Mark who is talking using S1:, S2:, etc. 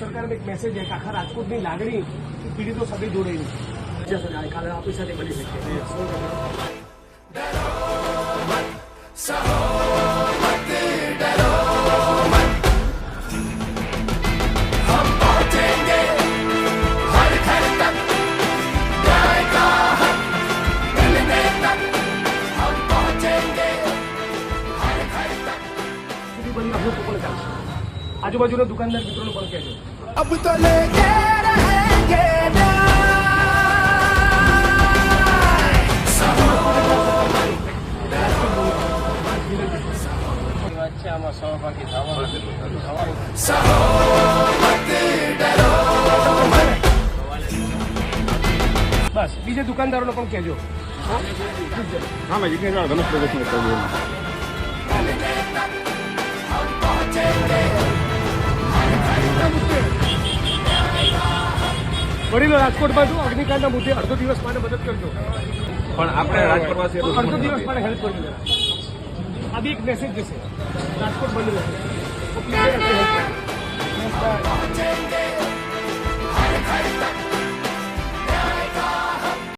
S1: સરકારને એક મેસેજ છે કે આખા રાજકોટની લાગણી પીડિતો સાથે જોડાયેલી કાલે આપણી સાથે બની શકીએ. આજુબાજુના દુકાનદાર મિત્રોને પણ કહેજો.
S2: अब तो लेके रहेंगे
S3: આમાં સહભાગી થવાનું
S1: બસ બીજા દુકાનદારોને પણ કહેજો.
S4: હા મેં જીજ્ઞેશ ધનુષ પ્રદર્શન કર્યું.
S1: વડીલો રાજકોટમાં છું અગ્નિકાંડના મુદ્દે અડધો દિવસ માટે મદદ કરજો.
S4: પણ આપણે રાજકોટવાસી
S1: અડધો દિવસ માટે હેલ્પ કરજો. આ બી એક મેસેજ જશે રાજકોટ બંધ રહેશે.